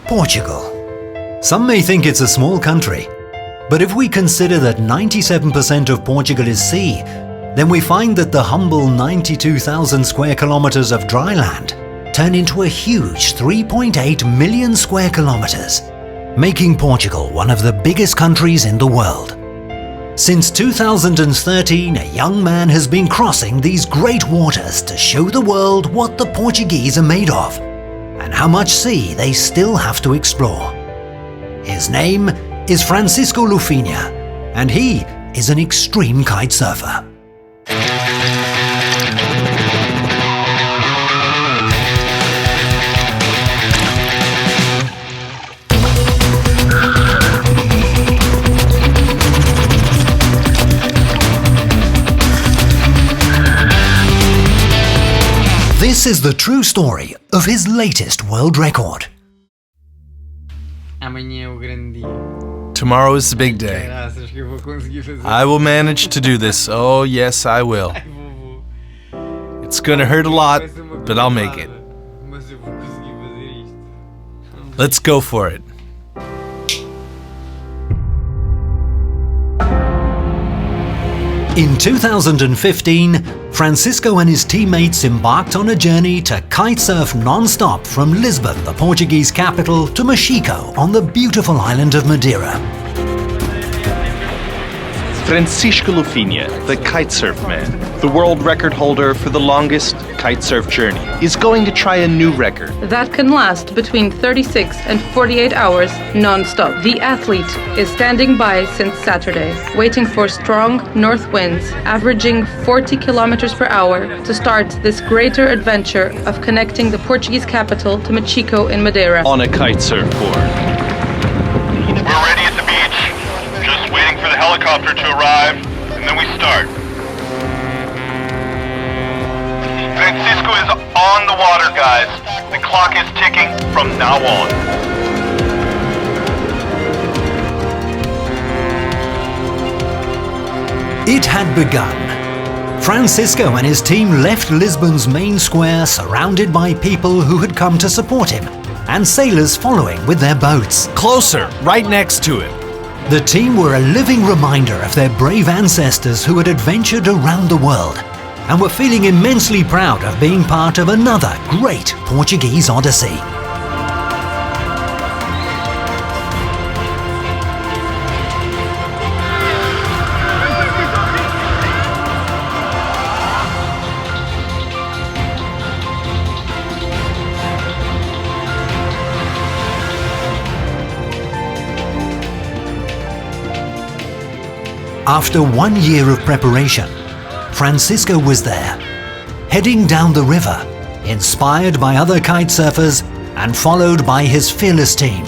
Portugal. Some may think it's a small country, but if we consider that 97% of Portugal is sea, then we find that the humble 92,000 square kilometers of dry land turn into a huge 3.8 million square kilometers, making Portugal one of the biggest countries in the world. Since 2013, a young man has been crossing these great waters to show the world what the Portuguese are made of and how much sea they still have to explore. His name is Francisco Lufinha, and he is an extreme kite surfer. This is the true story of his latest world record. Amanhã é o grande dia. Tomorrow is the big day. Graças que eu vou conseguir fazer. I will manage to do this. Oh, yes, I will. Ai, vou. It's gonna hurt a lot, but I'll make it. Mas eu vou conseguir fazer isto. Let's go for it. In 2015, Francisco and his teammates embarked on a journey to kitesurf non-stop from Lisbon, the Portuguese capital, to Mexico on the beautiful island of Madeira. Francisco Lufinha, the kitesurf man, the world record holder for the longest kitesurf journey, is going to try a new record. That can last between 36 and 48 hours non-stop. The athlete is standing by since Saturday, waiting for strong north winds, averaging 40 kilometers per hour, to start this greater adventure of connecting the Portuguese capital to Mexico in Madeira. On a kitesurf board. We're ready at the beach. Just waiting for the helicopter to arrive, and then we start. Francisco is on the water, guys. The clock is ticking from now on. It had begun. Francisco and his team left Lisbon's main square surrounded by people who had come to support him, and sailors following with their boats. Closer, right next to it. The team were a living reminder of their brave ancestors who had adventured around the world and were feeling immensely proud of being part of another great Portuguese Odyssey. After 1 year of preparation, Francisco was there, heading down the river, inspired by other kitesurfers and followed by his fearless team.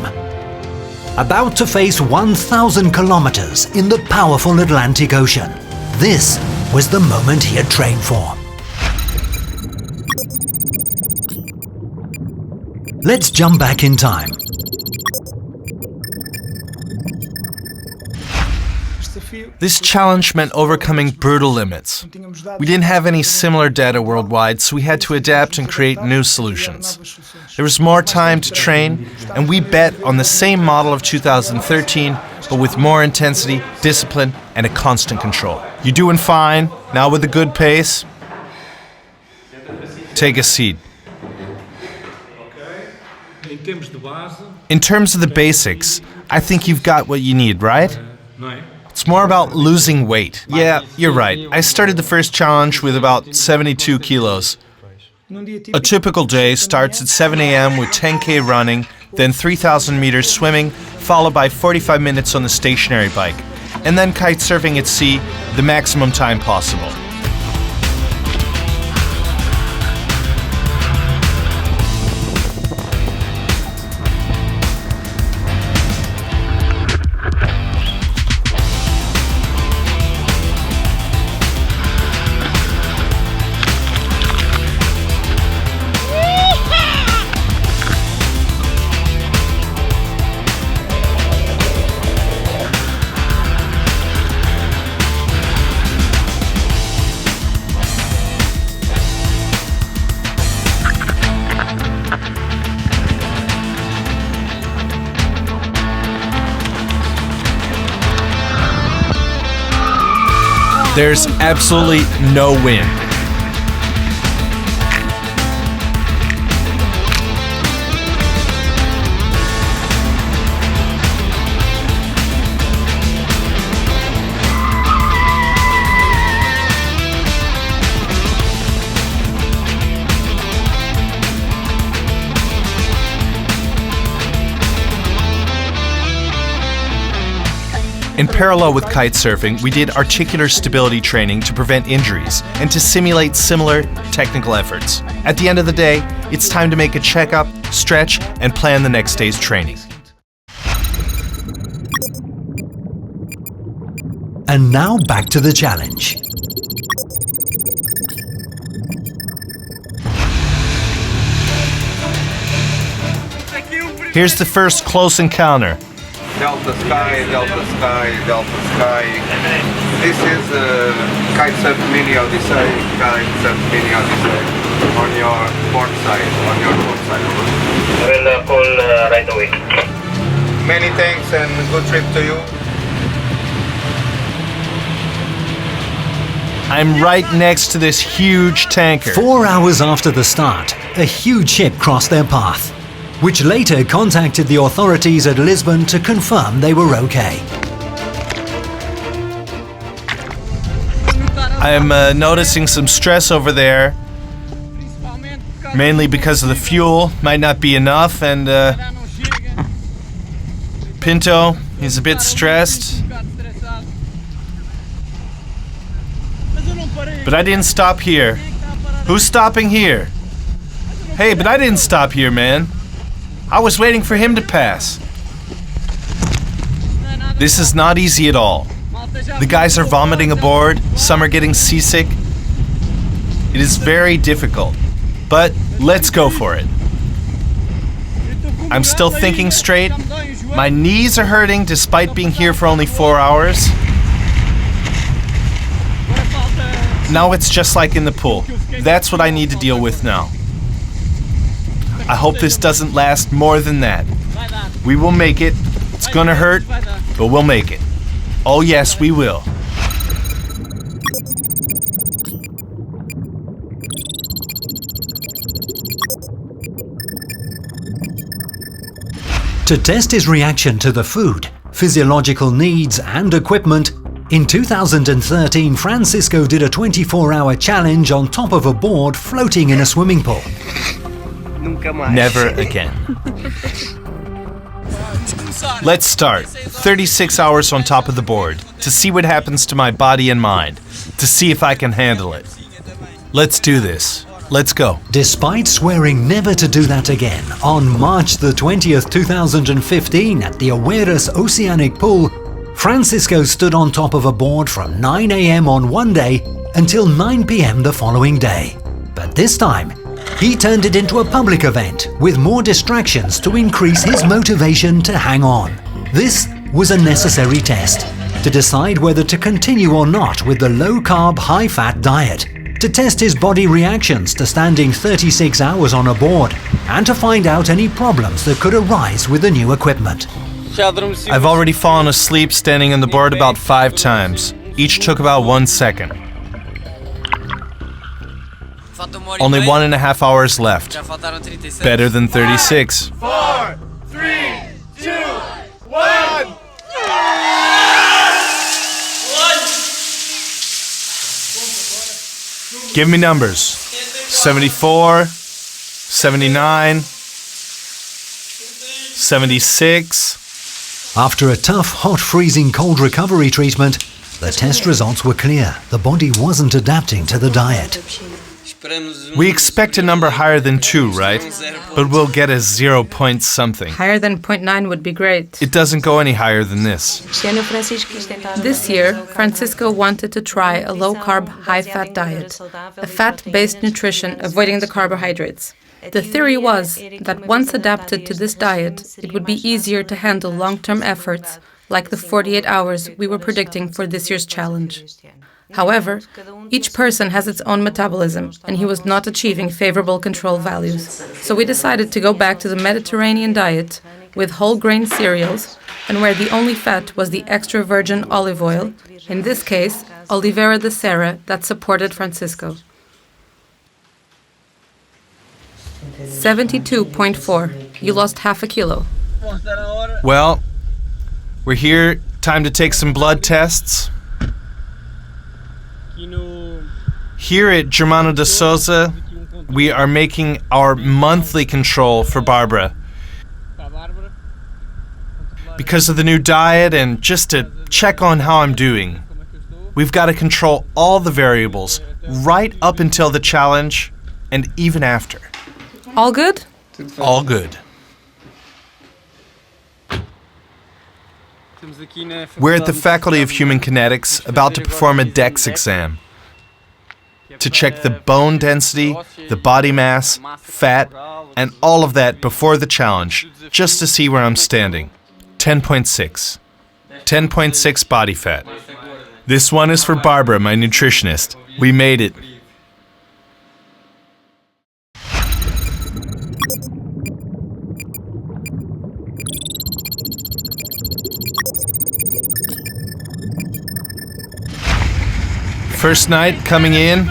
About to face 1,000 kilometers in the powerful Atlantic Ocean, this was the moment he had trained for. Let's jump back in time. This challenge meant overcoming brutal limits. We didn't have any similar data worldwide, so we had to adapt and create new solutions. There was more time to train, and we bet on the same model of 2013, but with more intensity, discipline, and a constant control. You're doing fine, now with a good pace. Take a seat. In terms of the basics, I think you've got what you need, right? It's more about losing weight. Yeah, you're right. I started the first challenge with about 72 kilos. A typical day starts at 7 a.m. with 10K running, then 3,000 meters swimming, followed by 45 minutes on the stationary bike, and then kite surfing at sea, the maximum time possible. There's absolutely no wind. In parallel with kitesurfing, we did articular stability training to prevent injuries and to simulate similar technical efforts. At the end of the day, it's time to make a checkup, stretch, and plan the next day's training. And now back to the challenge. Here's the first close encounter. Delta Sky, Delta Sky, Delta Sky. This is Kitesurf MINI Odyssey, Kitesurf MINI Odyssey. On your port side, over. I will call right away. Many thanks and good trip to you. I'm right next to this huge tanker. 4 hours after the start, a huge ship crossed their path, which later contacted the authorities at Lisbon to confirm they were okay. I'm noticing some stress over there, mainly because of the fuel. Might not be enough, and Pinto, he's a bit stressed. But I didn't stop here. Who's stopping here? Hey, but I didn't stop here, man. I was waiting for him to pass. This is not easy at all. The guys are vomiting aboard, some are getting seasick. It is very difficult, but let's go for it. I'm still thinking straight. My knees are hurting despite being here for only 4 hours. Now it's just like in the pool. That's what I need to deal with now. I hope this doesn't last more than that. We will make it. It's gonna hurt, but we'll make it. Oh yes, we will. To test his reaction to the food, physiological needs and equipment, in 2013 Francisco did a 24-hour challenge on top of a board floating in a swimming pool. Never again. Let's start. 36 hours on top of the board, to see what happens to my body and mind, to see if I can handle it. Let's do this. Let's go. Despite swearing never to do that again, on March the 20th, 2015 at the Awareness Oceanic Pool, Francisco stood on top of a board from 9 a.m. on one day until 9 p.m. the following day. But this time, he turned it into a public event with more distractions to increase his motivation to hang on. This was a necessary test to decide whether to continue or not with the low-carb, high-fat diet, to test his body reactions to standing 36 hours on a board, and to find out any problems that could arise with the new equipment. I've already fallen asleep standing on the board about 5 times. Each took about 1 second. Only 1.5 hours left. Better than 36. 4, 3, 2, 1! Give me numbers. 74, 79, 76. After a tough, hot, freezing cold recovery treatment, the test results were clear. The body wasn't adapting to the diet. We expect a number higher than 2, right? But we'll get a 0 point something. Higher than 0.9 would be great. It doesn't go any higher than this. This year, Francisco wanted to try a low-carb, high-fat diet, a fat-based nutrition avoiding the carbohydrates. The theory was that once adapted to this diet, it would be easier to handle long-term efforts, like the 48 hours we were predicting for this year's challenge. However, each person has its own metabolism, and he was not achieving favorable control values. So we decided to go back to the Mediterranean diet with whole grain cereals, and where the only fat was the extra virgin olive oil, in this case, Oliveira de Serra that supported Francisco. 72.4. You lost half a kilo. Well, we're here. Time to take some blood tests. Here at Germano de Souza, we are making our monthly control for Barbara. Because of the new diet and just to check on how I'm doing. We've got to control all the variables right up until the challenge and even after. All good? All good. We're at the Faculty of Human Kinetics about to perform a DEX exam to check the bone density, the body mass, fat, and all of that before the challenge, just to see where I'm standing. 10.6. 10.6 body fat. This one is for Barbara, my nutritionist. We made it. First night coming in.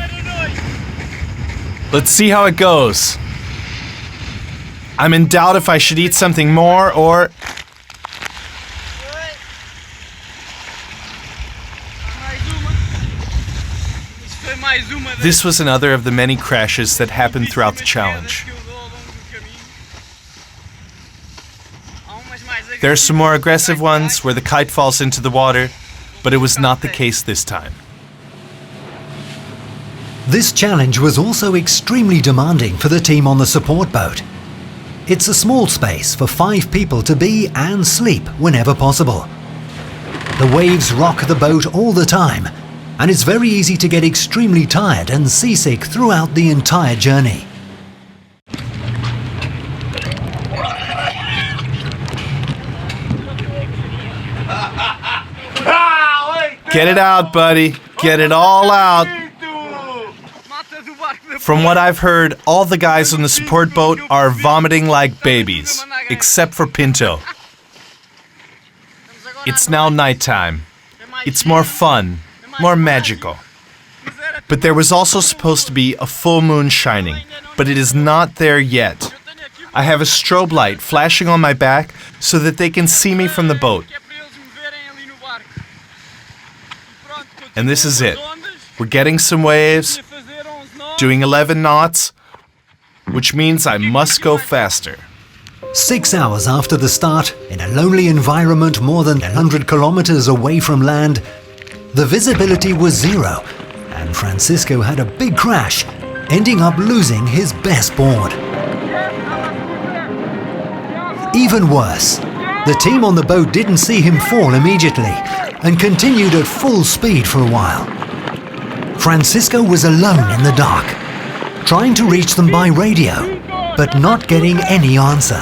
Let's see how it goes. I'm in doubt if I should eat something more or... This was another of the many crashes that happened throughout the challenge. There are some more aggressive ones where the kite falls into the water, but it was not the case this time. This challenge was also extremely demanding for the team on the support boat. It's a small space for 5 people to be and sleep whenever possible. The waves rock the boat all the time, and it's very easy to get extremely tired and seasick throughout the entire journey. Get it out, buddy. Get it all out. From what I've heard, all the guys on the support boat are vomiting like babies, except for Pinto. It's now nighttime. It's more fun, more magical. But there was also supposed to be a full moon shining, but it is not there yet. I have a strobe light flashing on my back so that they can see me from the boat. And this is it. We're getting some waves, doing 11 knots, which means I must go faster. 6 hours after the start, in a lonely environment more than 100 kilometers away from land, the visibility was 0, and Francisco had a big crash, ending up losing his best board. Even worse, the team on the boat didn't see him fall immediately and continued at full speed for a while. Francisco was alone in the dark, trying to reach them by radio, but not getting any answer.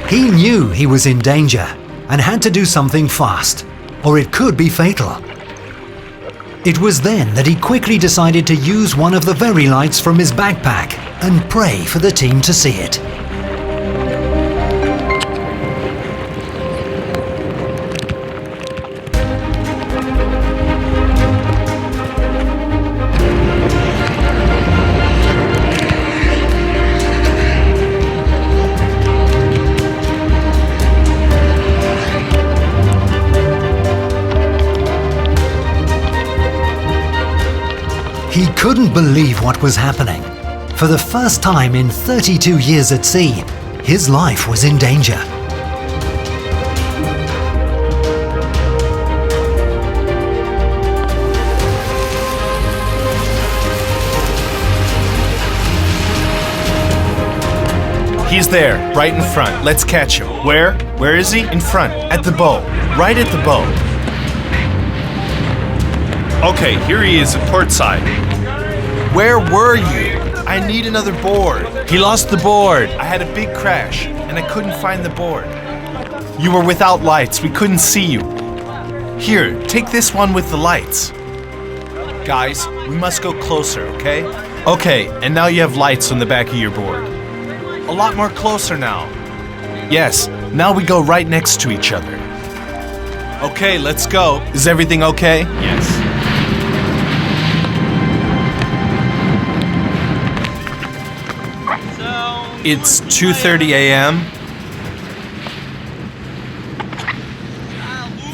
He knew he was in danger and had to do something fast, or it could be fatal. It was then that he quickly decided to use one of the very lights from his backpack and pray for the team to see it. He couldn't believe what was happening. For the first time in 32 years at sea, his life was in danger. He's there, right in front. Let's catch him. Where? Where is he? In front, at the bow. Right at the bow. Okay, here he is at port side. Where were you? I need another board. He lost the board. I had a big crash, and I couldn't find the board. You were without lights. We couldn't see you. Here, take this one with the lights. Guys, we must go closer, okay? Okay, and now you have lights on the back of your board. A lot more closer now. Yes, now we go right next to each other. Okay, let's go. Is everything okay? Yes. It's 2:30 a.m.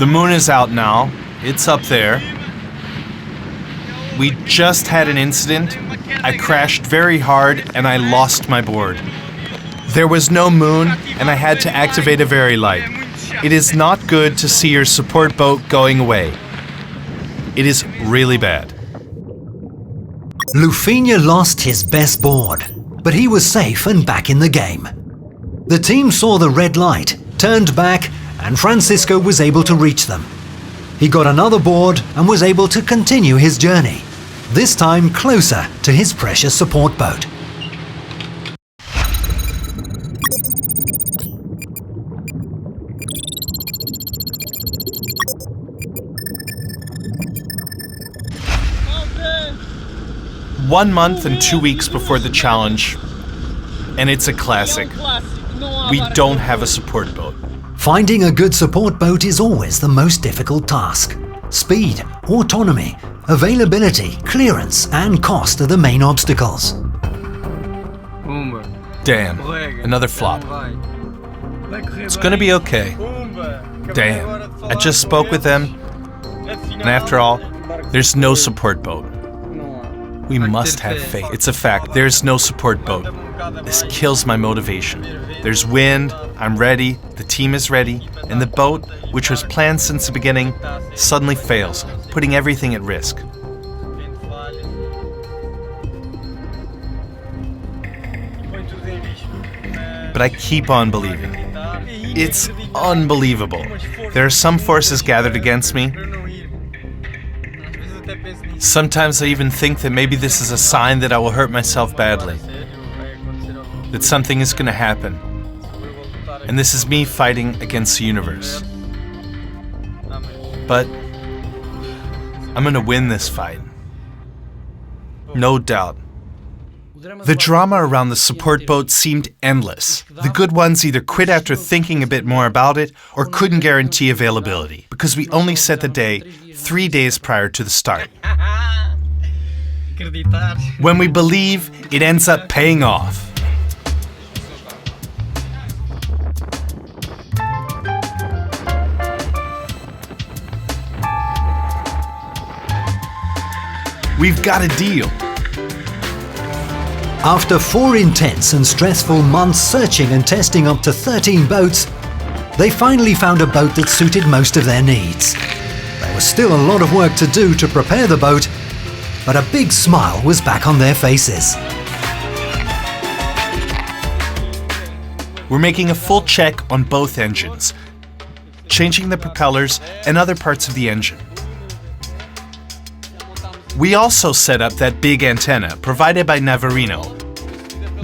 The moon is out now. It's up there. We just had an incident. I crashed very hard and I lost my board. There was no moon and I had to activate a very light. It is not good to see your support boat going away. It is really bad. Lufinha lost his best board, but he was safe and back in the game. The team saw the red light, turned back, and Francisco was able to reach them. He got another board and was able to continue his journey, this time closer to his precious support boat. One month and 2 weeks before the challenge, and it's a classic. We don't have a support boat. Finding a good support boat is always the most difficult task. Speed, autonomy, availability, clearance, and cost are the main obstacles. Damn, another flop. It's gonna be okay. Damn, I just spoke with them, and after all, there's no support boat. We must have faith. It's a fact. There's no support boat. This kills my motivation. There's wind, I'm ready, the team is ready, and the boat, which was planned since the beginning, suddenly fails, putting everything at risk. But I keep on believing. It's unbelievable. There are some forces gathered against me. Sometimes I even think that maybe this is a sign that I will hurt myself badly. That something is going to happen. And this is me fighting against the universe. But I'm going to win this fight. No doubt. The drama around the support boat seemed endless. The good ones either quit after thinking a bit more about it or couldn't guarantee availability because we only set the day 3 days prior to the start. When we believe, it ends up paying off. We've got a deal. After 4 intense and stressful months searching and testing up to 13 boats, they finally found a boat that suited most of their needs. There was still a lot of work to do to prepare the boat, but a big smile was back on their faces. We're making a full check on both engines, changing the propellers and other parts of the engine. We also set up that big antenna provided by Navarino,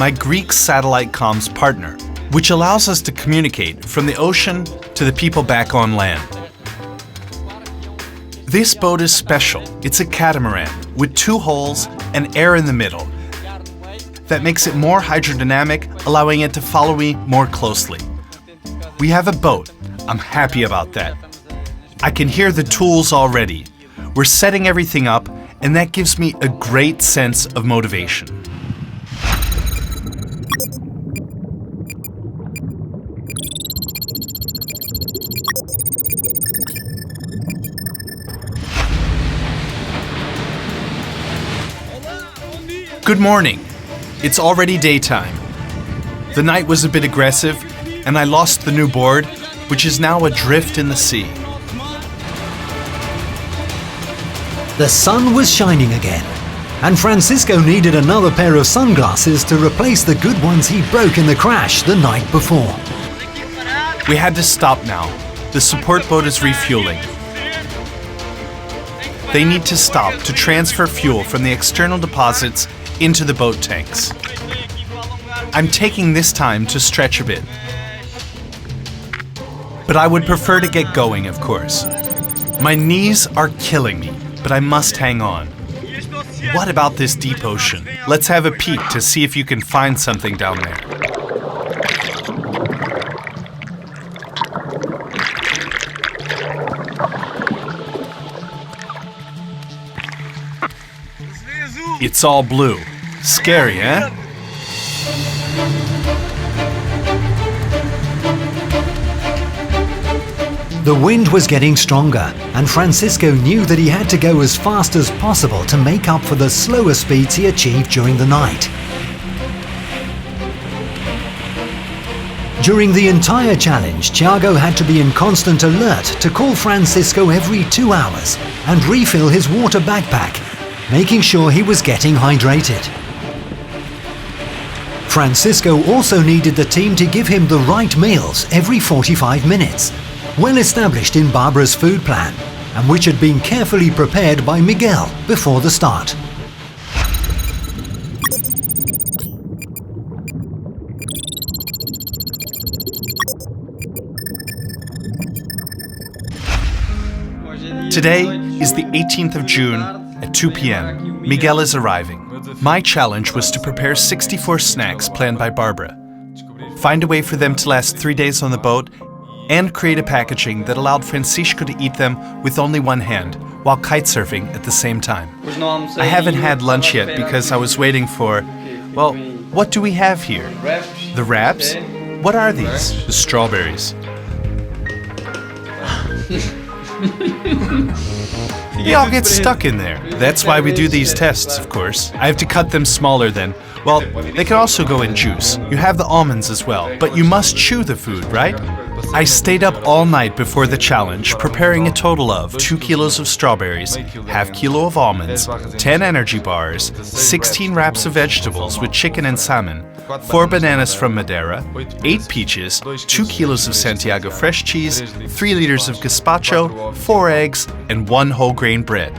my Greek satellite comms partner, which allows us to communicate from the ocean to the people back on land. This boat is special. It's a catamaran with 2 holes and air in the middle. That makes it more hydrodynamic, allowing it to follow me more closely. We have a boat. I'm happy about that. I can hear the tools already. We're setting everything up, and that gives me a great sense of motivation. Good morning. It's already daytime. The night was a bit aggressive, and I lost the new board, which is now adrift in the sea. The sun was shining again, and Francisco needed another pair of sunglasses to replace the good ones he broke in the crash the night before. We had to stop now. The support boat is refueling. They need to stop to transfer fuel from the external deposits into the boat tanks. I'm taking this time to stretch a bit. But I would prefer to get going, of course. My knees are killing me, but I must hang on. What about this deep ocean? Let's have a peek to see if you can find something down there. It's all blue. Scary, eh? The wind was getting stronger, and Francisco knew that he had to go as fast as possible to make up for the slower speeds he achieved during the night. During the entire challenge, Thiago had to be in constant alert to call Francisco every 2 hours and refill his water backpack, making sure he was getting hydrated. Francisco also needed the team to give him the right meals every 45 minutes, well established in Barbara's food plan, and which had been carefully prepared by Miguel before the start. Today is the 18th of June at 2 p.m. Miguel is arriving. My challenge was to prepare 64 snacks planned by Barbara, find a way for them to last 3 days on the boat, and create a packaging that allowed Francisco to eat them with only one hand, while kitesurfing at the same time. I haven't had lunch yet because I was waiting for... Well, what do we have here? The wraps? What are these? The strawberries. They all get stuck in there. That's why we do these tests, of course. I have to cut them smaller then. Well, they can also go in juice. You have the almonds as well, but you must chew the food, right? I stayed up all night before the challenge, preparing a total of 2 kilos of strawberries, half kilo of almonds, 10 energy bars, 16 wraps of vegetables with chicken and salmon, 4 bananas from Madeira, 8 peaches, 2 kilos of Santiago fresh cheese, 3 liters of gazpacho, 4 eggs, and 1 whole grain bread.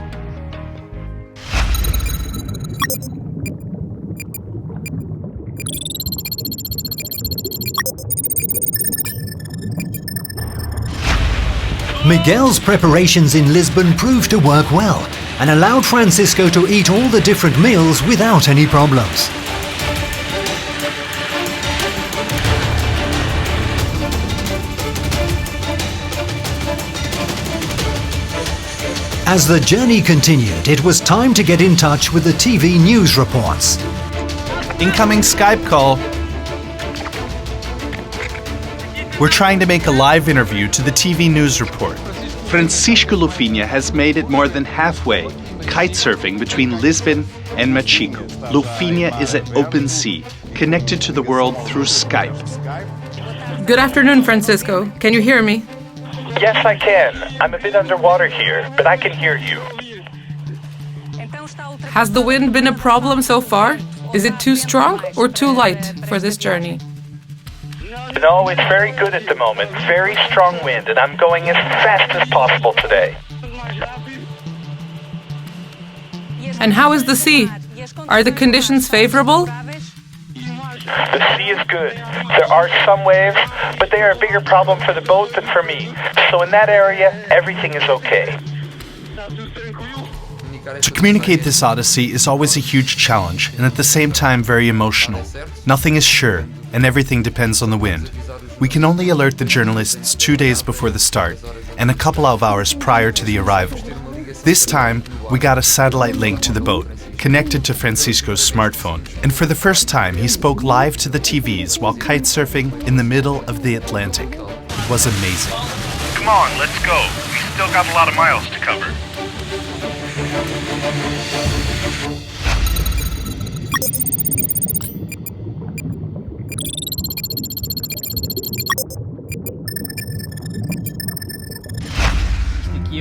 Miguel's preparations in Lisbon proved to work well and allowed Francisco to eat all the different meals without any problems. As the journey continued, it was time to get in touch with the TV news reports. Incoming Skype call. We're trying to make a live interview to the TV news report. Francisco Lufinha has made it more than halfway, kitesurfing between Lisbon and Machico. Lufinha is at open sea, connected to the world through Skype. Good afternoon, Francisco. Can you hear me? Yes, I can. I'm a bit underwater here, but I can hear you. Has the wind been a problem so far? Is it too strong or too light for this journey? No, it's very good at the moment. Very strong wind, and I'm going as fast as possible today. And how is the sea? Are the conditions favorable? The sea is good. There are some waves, but they are a bigger problem for the boat than for me. So in that area, everything is okay. To communicate this Odyssey is always a huge challenge and at the same time very emotional. Nothing is sure and everything depends on the wind. We can only alert the journalists 2 days before the start and a couple of hours prior to the arrival. This time, we got a satellite link to the boat, connected to Francisco's smartphone. And for the first time, he spoke live to the TVs while kitesurfing in the middle of the Atlantic. It was amazing. Come on, let's go. We still got a lot of miles to cover.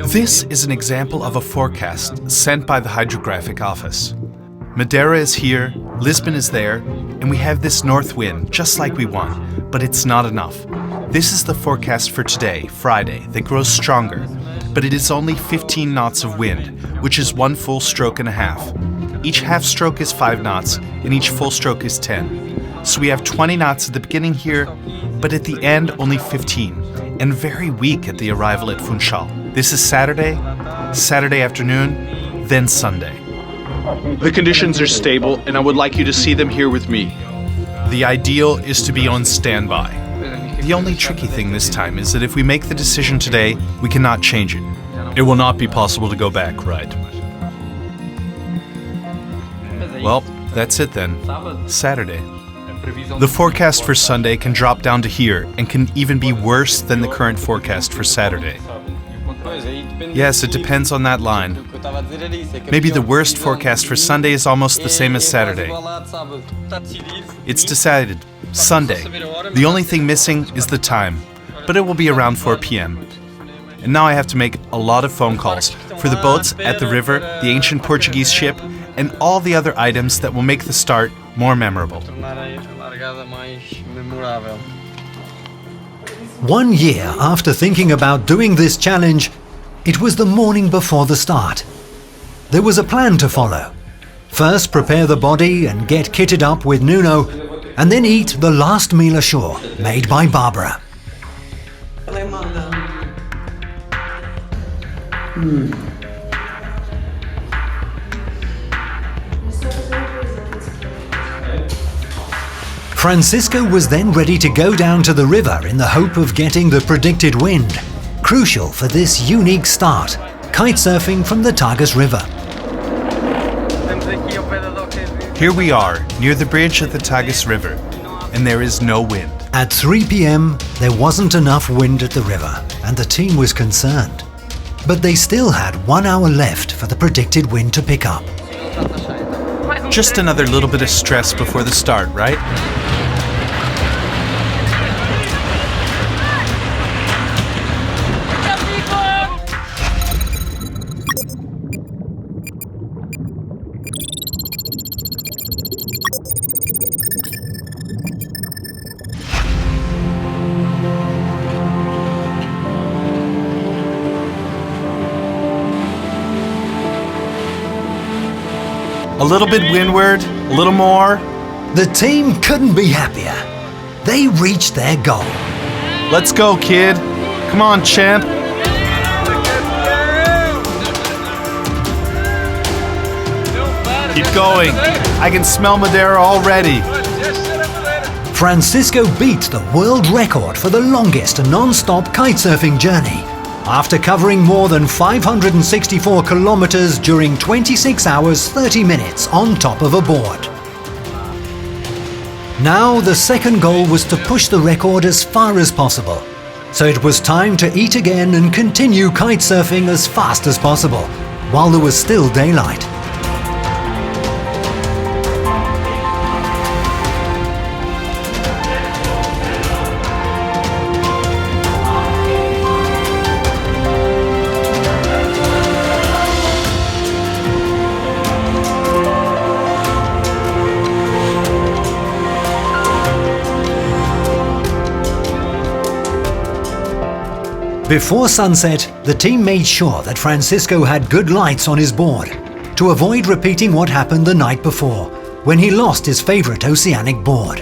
This is an example of a forecast sent by the Hydrographic Office. Madeira is here, Lisbon is there, and we have this north wind, just like we want, but it's not enough. This is the forecast for today, Friday, that grows stronger, but it is only 15 knots of wind, which is 1 full stroke and a half. Each half stroke is 5 knots, and each full stroke is 10. So we have 20 knots at the beginning here, but at the end only 15, and very weak at the arrival at Funchal. This is Saturday, Saturday afternoon, then Sunday. The conditions are stable, and I would like you to see them here with me. The ideal is to be on standby. The only tricky thing this time is that if we make the decision today, we cannot change it. It will not be possible to go back, right? Well, that's it then. Saturday. The forecast for Sunday can drop down to here and can even be worse than the current forecast for Saturday. Yes, it depends on that line. Maybe the worst forecast for Sunday is almost the same as Saturday. It's decided. Sunday. The only thing missing is the time, but it will be around 4 p.m. And now I have to make a lot of phone calls for the boats at the river, the ancient Portuguese ship, and all the other items that will make the start more memorable. 1 year after thinking about doing this challenge, it was the morning before the start. There was a plan to follow. First, prepare the body and get kitted up with Nuno, and then eat the last meal ashore, made by Barbara. Francisco was then ready to go down to the river in the hope of getting the predicted wind, crucial for this unique start, kitesurfing from the Tagus River. Here we are, near the bridge at the Tagus River, and there is no wind. At 3 p.m, there wasn't enough wind at the river, and the team was concerned. But they still had 1 hour left for the predicted wind to pick up. Just another little bit of stress before the start, right? A little bit windward, a little more. The team couldn't be happier. They reached their goal. Let's go, kid. Come on, champ. Keep going. I can smell Madeira already. Francisco beat the world record for the longest non-stop kitesurfing journey, after covering more than 564 kilometers during 26 hours 30 minutes on top of a board. Now the second goal was to push the record as far as possible. So it was time to eat again and continue kitesurfing as fast as possible, while there was still daylight. Before sunset, the team made sure that Francisco had good lights on his board to avoid repeating what happened the night before, when he lost his favorite oceanic board.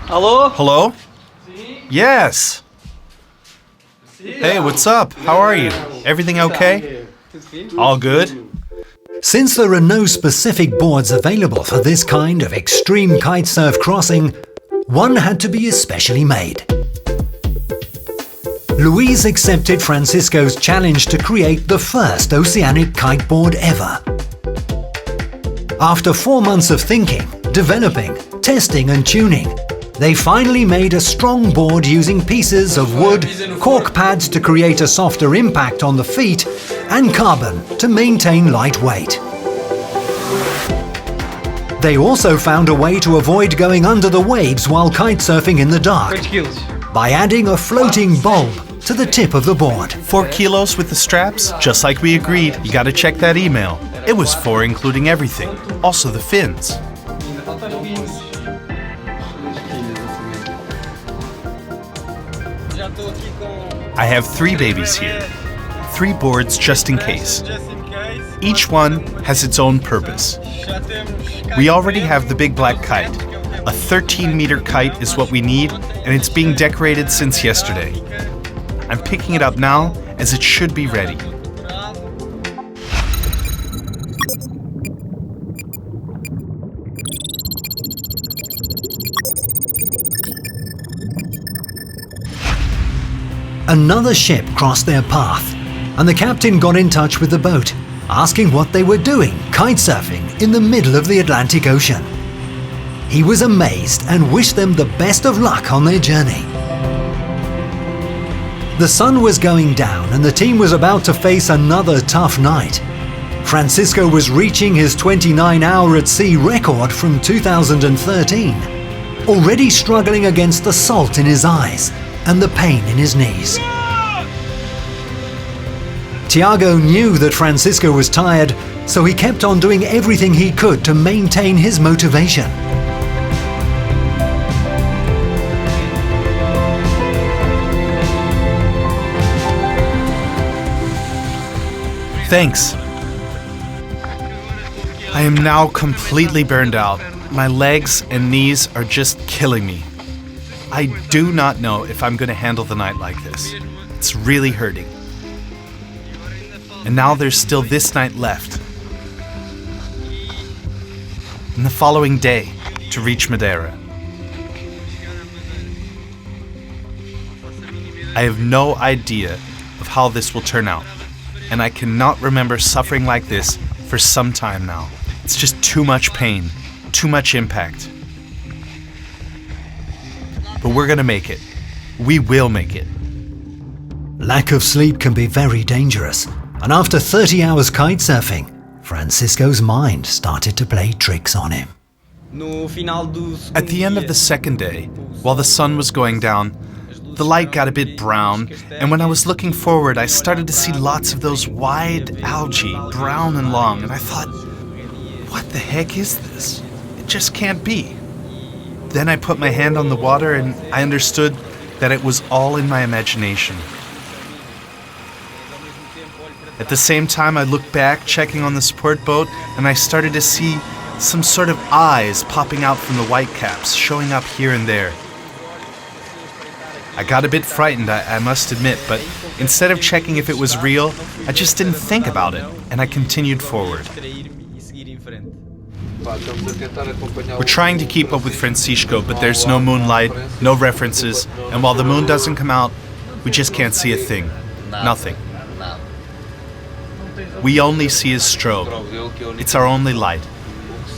Hello? Hello? Yes. Hey, what's up? How are you? Everything okay? All good? Since there are no specific boards available for this kind of extreme kitesurf crossing, one had to be especially made. Louise accepted Francisco's challenge to create the first oceanic kiteboard ever. After 4 months of thinking, developing, testing and tuning, they finally made a strong board using pieces of wood, cork pads to create a softer impact on the feet, and carbon to maintain light weight. They also found a way to avoid going under the waves while kitesurfing in the dark, by adding a floating bulb to the tip of the board. 4 kilos with the straps? Just like we agreed. You gotta check that email. It was 4 including everything. Also the fins. I have 3 babies here. 3 boards just in case. Each one has its own purpose. We already have the big black kite. A 13-meter kite is what we need, and it's being decorated since yesterday. I'm picking it up now, as it should be ready. Another ship crossed their path, and the captain got in touch with the boat, asking what they were doing kitesurfing in the middle of the Atlantic Ocean. He was amazed and wished them the best of luck on their journey. The sun was going down and the team was about to face another tough night. Francisco was reaching his 29-hour at sea record from 2013, already struggling against the salt in his eyes and the pain in his knees. Tiago knew that Francisco was tired, so he kept on doing everything he could to maintain his motivation. Thanks. I am now completely burned out. My legs and knees are just killing me. I do not know if I'm going to handle the night like this. It's really hurting. And now there's still this night left. And the following day to reach Madeira. I have no idea of how this will turn out. And I cannot remember suffering like this for some time now. It's just too much pain, too much impact. But we're gonna make it. We will make it. Lack of sleep can be very dangerous, and after 30 hours kitesurfing, Francisco's mind started to play tricks on him. At the end of the second day, while the sun was going down, the light got a bit brown, and when I was looking forward, I started to see lots of those wide algae, brown and long, and I thought, what the heck is this? It just can't be. Then I put my hand on the water and I understood that it was all in my imagination. At the same time, I looked back, checking on the support boat, and I started to see some sort of eyes popping out from the white caps, showing up here and there. I got a bit frightened, I must admit, but instead of checking if it was real, I just didn't think about it, and I continued forward. We're trying to keep up with Francisco, but there's no moonlight, no references, and while the moon doesn't come out, we just can't see a thing. Nothing. We only see his strobe. It's our only light.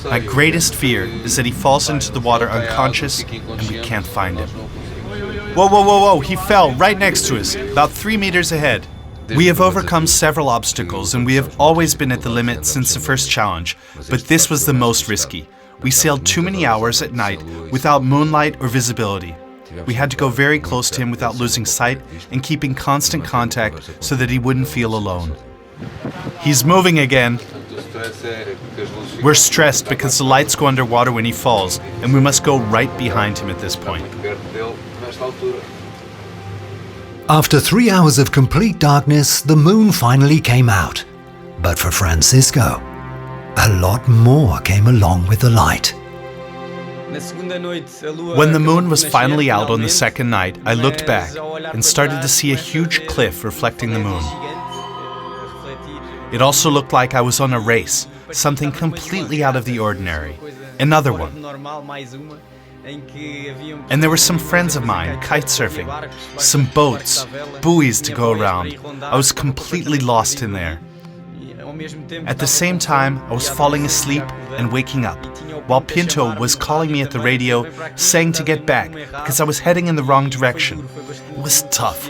My greatest fear is that he falls into the water unconscious and we can't find him. Whoa, whoa, whoa, whoa, he fell right next to us, about 3 meters ahead. We have overcome several obstacles and we have always been at the limit since the first challenge, but this was the most risky. We sailed too many hours at night without moonlight or visibility. We had to go very close to him without losing sight and keeping constant contact so that he wouldn't feel alone. He's moving again. We're stressed because the lights go underwater when he falls and we must go right behind him at this point. After 3 hours of complete darkness, the moon finally came out. But for Francisco, a lot more came along with the light. When the moon was finally out on the second night, I looked back and started to see a huge cliff reflecting the moon. It also looked like I was on a race, something completely out of the ordinary. Another one. And there were some friends of mine, kitesurfing, some boats, buoys to go around. I was completely lost in there. At the same time, I was falling asleep and waking up, while Pinto was calling me at the radio, saying to get back, because I was heading in the wrong direction. It was tough,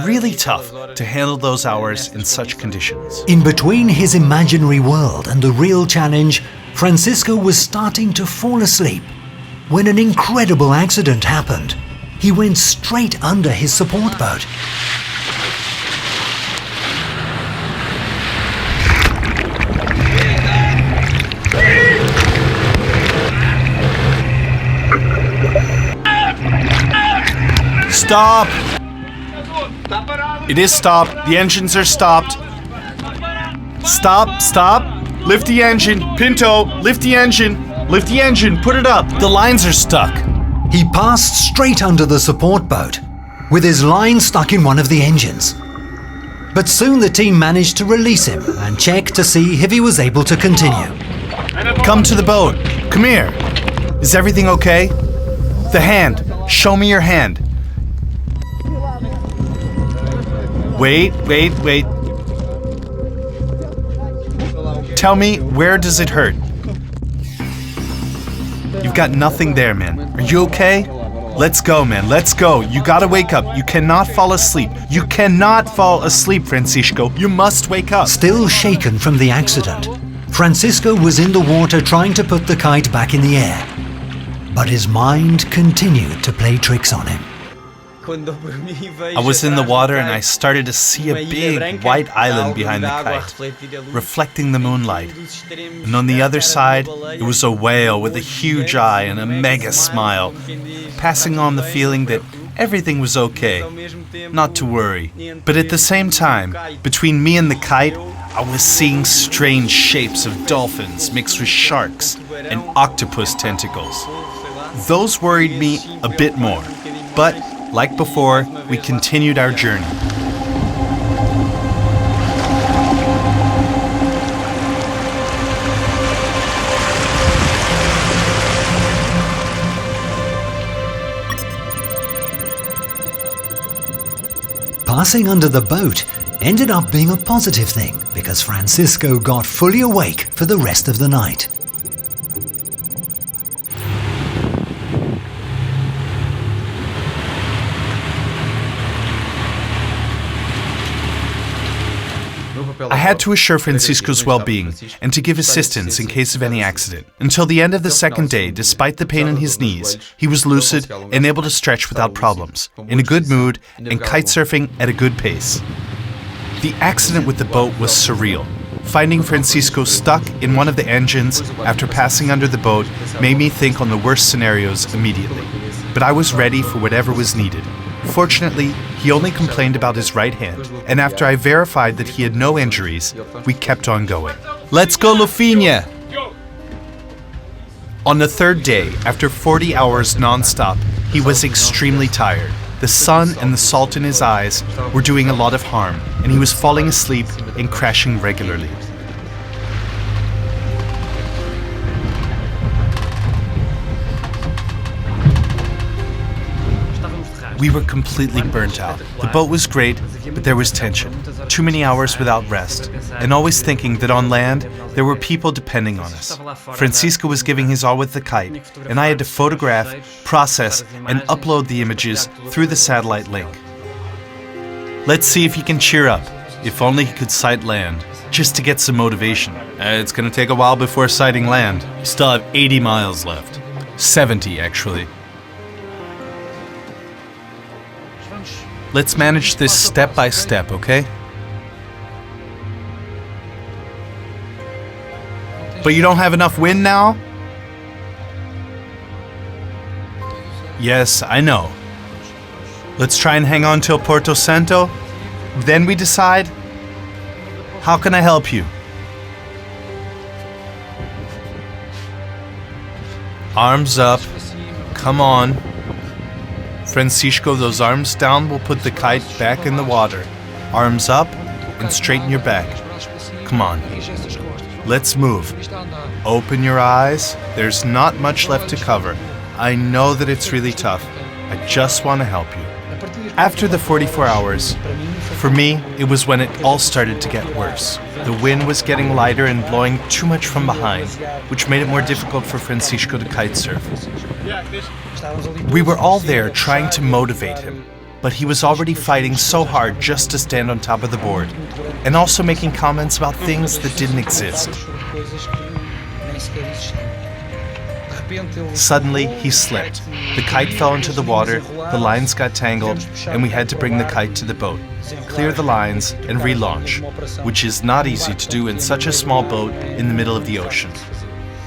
really tough, to handle those hours in such conditions. In between his imaginary world and the real challenge, Francisco was starting to fall asleep when an incredible accident happened. He went straight under his support boat. Stop! It is stopped. The engines are stopped. Stop, stop. Lift the engine. Pinto, lift the engine. Lift the engine, put it up. The lines are stuck. He passed straight under the support boat, with his line stuck in one of the engines. But soon the team managed to release him and check to see if he was able to continue. Come to the boat. Come here. Is everything okay? The hand. Show me your hand. Wait. Tell me, where does it hurt? You've got nothing there, man. Are you okay? Let's go, man. Let's go. You gotta wake up. You cannot fall asleep. You cannot fall asleep, Francisco. You must wake up. Still shaken from the accident, Francisco was in the water trying to put the kite back in the air. But his mind continued to play tricks on him. I was in the water and I started to see a big white island behind the kite, reflecting the moonlight. And on the other side, it was a whale with a huge eye and a mega smile, passing on the feeling that everything was okay, not to worry. But at the same time, between me and the kite, I was seeing strange shapes of dolphins mixed with sharks and octopus tentacles. Those worried me a bit more, but like before, we continued our journey. Passing under the boat ended up being a positive thing because Francisco got fully awake for the rest of the night. I had to assure Francisco's well-being and to give assistance in case of any accident. Until the end of the second day, despite the pain in his knees, he was lucid and able to stretch without problems, in a good mood, and kitesurfing at a good pace. The accident with the boat was surreal. Finding Francisco stuck in one of the engines after passing under the boat made me think on the worst scenarios immediately. But I was ready for whatever was needed. Fortunately, he only complained about his right hand, and after I verified that he had no injuries, we kept on going. Let's go, Lufinha! On the third day, after 40 hours non-stop, he was extremely tired. The sun and the salt in his eyes were doing a lot of harm, and he was falling asleep and crashing regularly. We were completely burnt out. The boat was great, but there was tension. Too many hours without rest, and always thinking that on land, there were people depending on us. Francisco was giving his all with the kite, and I had to photograph, process, and upload the images through the satellite link. Let's see if he can cheer up. If only he could sight land, just to get some motivation. It's gonna take a while before sighting land. We still have 80 miles left. 70, actually. Let's manage this step by step, okay? But you don't have enough wind now? Yes, I know. Let's try and hang on till Porto Santo. Then we decide. How can I help you? Arms up. Come on. Francisco, those arms down will put the kite back in the water. Arms up and straighten your back. Come on. Let's move. Open your eyes. There's not much left to cover. I know that it's really tough. I just want to help you. After the 44 hours, for me, it was when it all started to get worse. The wind was getting lighter and blowing too much from behind, which made it more difficult for Francisco to kitesurf. We were all there trying to motivate him, but he was already fighting so hard just to stand on top of the board, and also making comments about things that didn't exist. Suddenly, he slipped. The kite fell into the water, the lines got tangled, and we had to bring the kite to the boat, clear the lines, and relaunch, which is not easy to do in such a small boat in the middle of the ocean.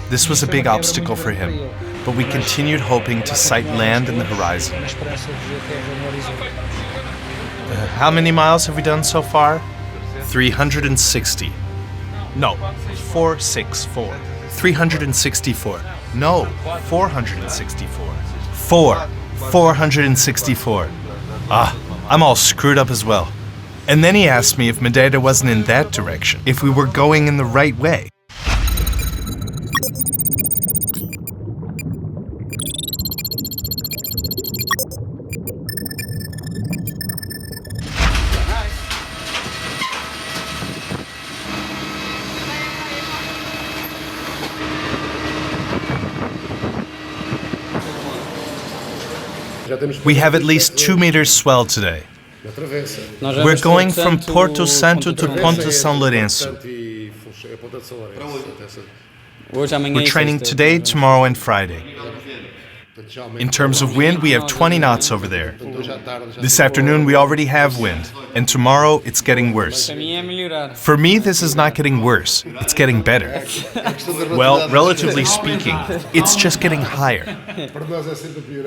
This was a big obstacle for him, but we continued hoping to sight land in the horizon. How many miles have we done so far? 360. No, 464. 364. No, 464. 464. Ah, I'm all screwed up as well. And then he asked me if Madeira wasn't in that direction, if we were going in the right way. We have at least 2 meters swell today. We're going from Porto Santo to Ponta São Lourenço. We're training today, tomorrow, and Friday. In terms of wind, we have 20 knots over there. This afternoon, we already have wind, and tomorrow, it's getting worse. For me, this is not getting worse, it's getting better. Well, relatively speaking, it's just getting higher.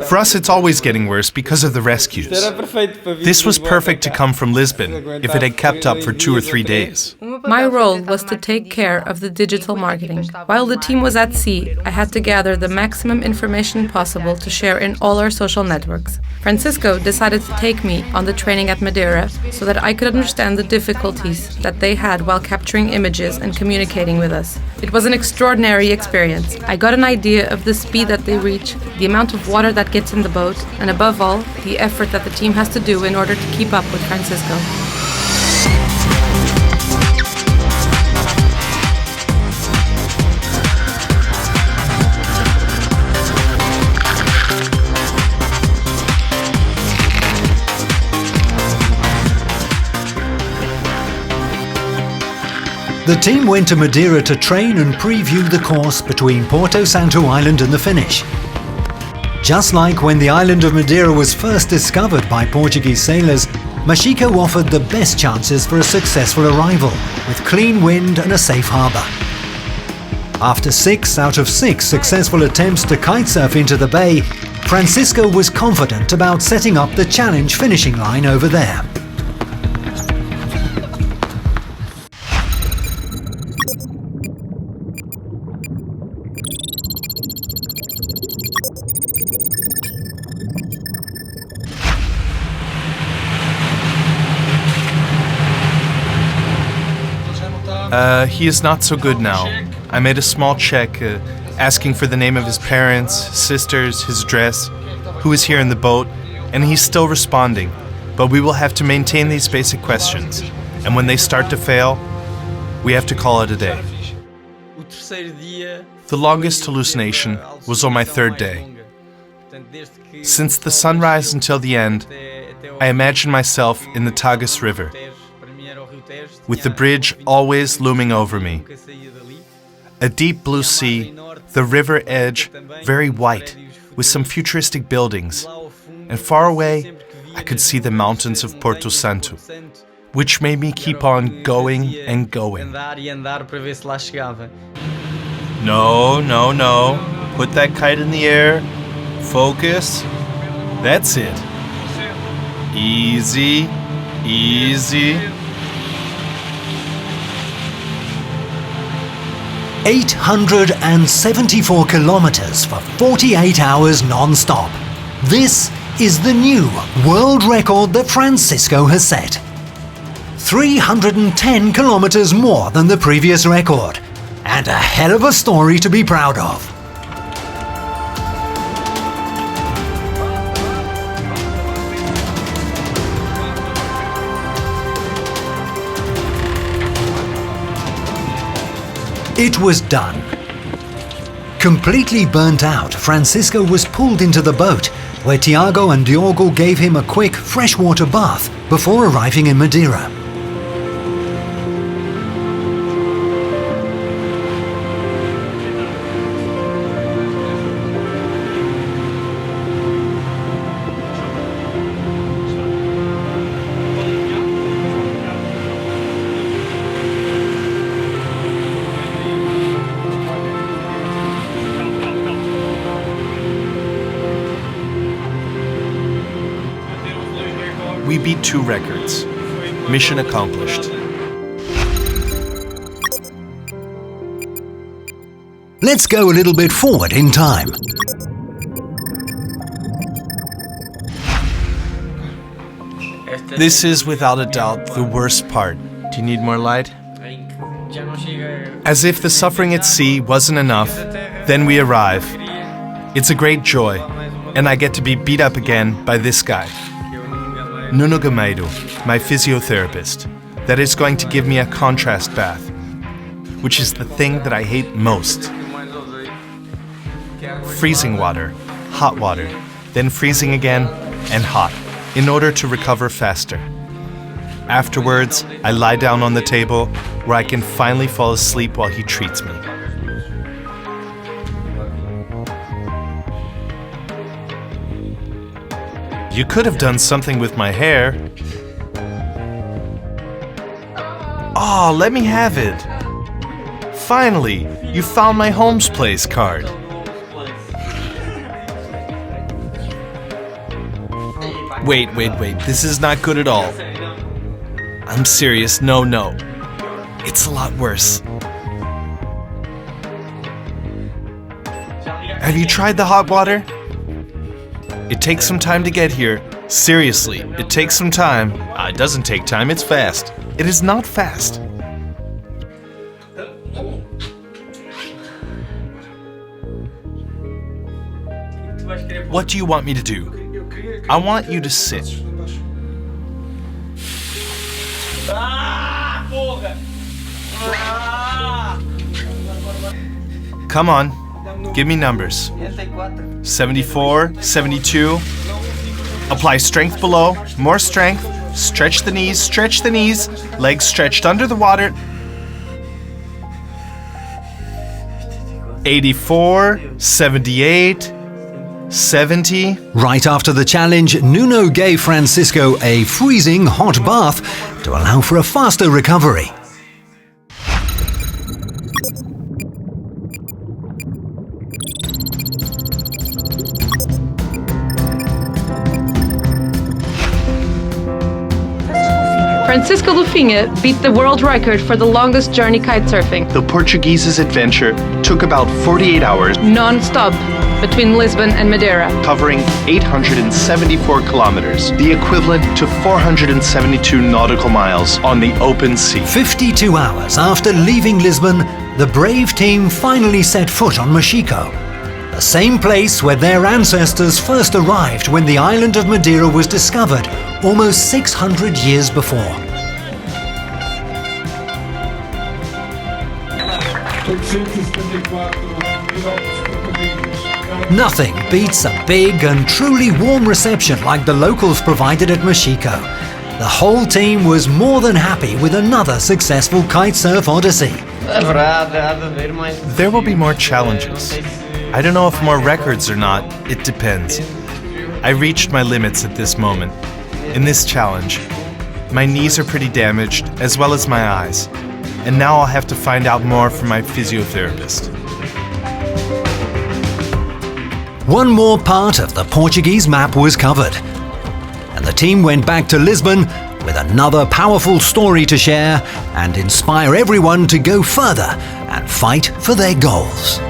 For us, it's always getting worse because of the rescues. This was perfect to come from Lisbon if it had kept up for 2 or 3 days. My role was to take care of the digital marketing. While the team was at sea, I had to gather the maximum information possible to share in all our social networks. Francisco decided to take me on the training at Madeira so that I could understand the difficulties that they had while capturing images and communicating with us. It was an extraordinary experience. I got an idea of the speed that they reach, the amount of water that gets in the boat, and above all, the effort that the team has to do in order to keep up with Francisco. The team went to Madeira to train and preview the course between Porto Santo Island and the finish. Just like when the island of Madeira was first discovered by Portuguese sailors, Machico offered the best chances for a successful arrival, with clean wind and a safe harbour. After 6 out of 6 successful attempts to kitesurf into the bay, Francisco was confident about setting up the challenge finishing line over there. He is not so good now. I made a small check, asking for the name of his parents, sisters, his address, who is here in the boat, and he's still responding. But we will have to maintain these basic questions, and when they start to fail, we have to call it a day. The longest hallucination was on my 3rd day. Since the sunrise until the end, I imagined myself in the Tagus River, with the bridge always looming over me. A deep blue sea, the river edge very white, with some futuristic buildings, and far away I could see the mountains of Porto Santo, which made me keep on going and going. No, no, no. Put that kite in the air. Focus. That's it. Easy, easy. 874 kilometers for 48 hours non-stop. This is the new world record that Francisco has set. 310 kilometers more than the previous record, and a hell of a story to be proud of. It was done. Completely burnt out, Francisco was pulled into the boat, where Tiago and Diogo gave him a quick freshwater bath before arriving in Madeira. We beat 2 records. Mission accomplished. Let's go a little bit forward in time. This is without a doubt the worst part. Do you need more light? As if the suffering at sea wasn't enough, then we arrive. It's a great joy, and I get to be beat up again by this guy, Nuno Gameiro, my physiotherapist, that is going to give me a contrast bath, which is the thing that I hate most. Freezing water, hot water, then freezing again, and hot, in order to recover faster. Afterwards, I lie down on the table where I can finally fall asleep while he treats me. You could have done something with my hair. Oh, let me have it. Finally, you found my Holmes Place card. Wait, this is not good at all. I'm serious, no. It's a lot worse. Have you tried the hot water? It takes some time to get here. Seriously, it takes some time. It doesn't take time, it's fast. It is not fast. What do you want me to do? I want you to sit. Come on, give me numbers. 74, 72. Apply strength below, more strength. Stretch the knees, legs stretched under the water. 84, 78, 70. Right after the challenge, Nuno gave Francisco a freezing hot bath to allow for a faster recovery. Francisco Lufinha beat the world record for the longest journey kitesurfing, The Portuguese's adventure took about 48 hours, non-stop, between Lisbon and Madeira. covering 874 kilometers, the equivalent to 472 nautical miles on the open sea. 52 hours after leaving Lisbon, the brave team finally set foot on Mexico, the same place where their ancestors first arrived when the island of Madeira was discovered almost 600 years before. Nothing beats a big and truly warm reception like the locals provided at Mexico. The whole team was more than happy with another successful Kitesurf Odyssey. There will be more challenges. I don't know if more records or not, it depends. I reached my limits at this moment. In this challenge, my knees are pretty damaged, as well as my eyes. And now I'll have to find out more from my physiotherapist. One more part of the Portuguese map was covered, and the team went back to Lisbon with another powerful story to share and inspire everyone to go further and fight for their goals.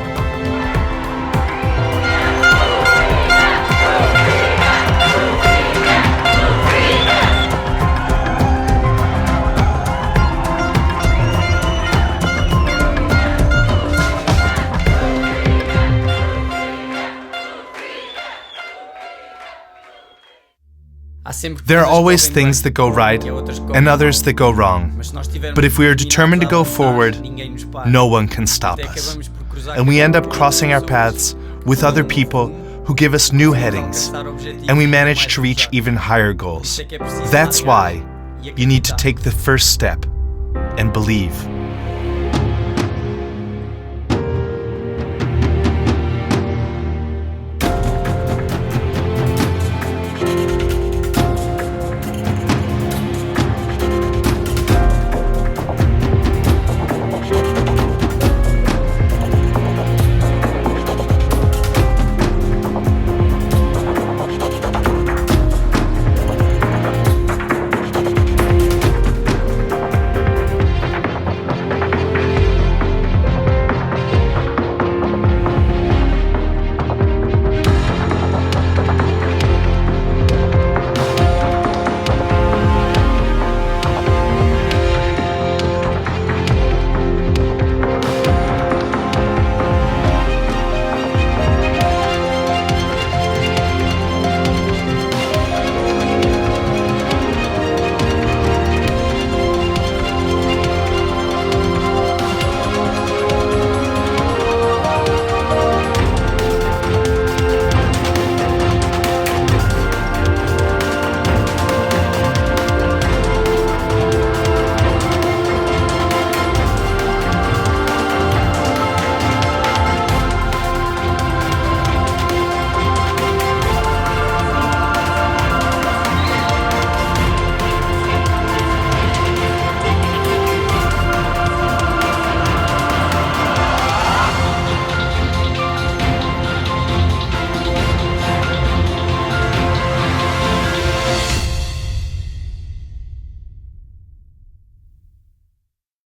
There are always things that go right and others that go wrong. But if we are determined to go forward, no one can stop us. And we end up crossing our paths with other people who give us new headings, and we manage to reach even higher goals. That's why you need to take the first step and believe.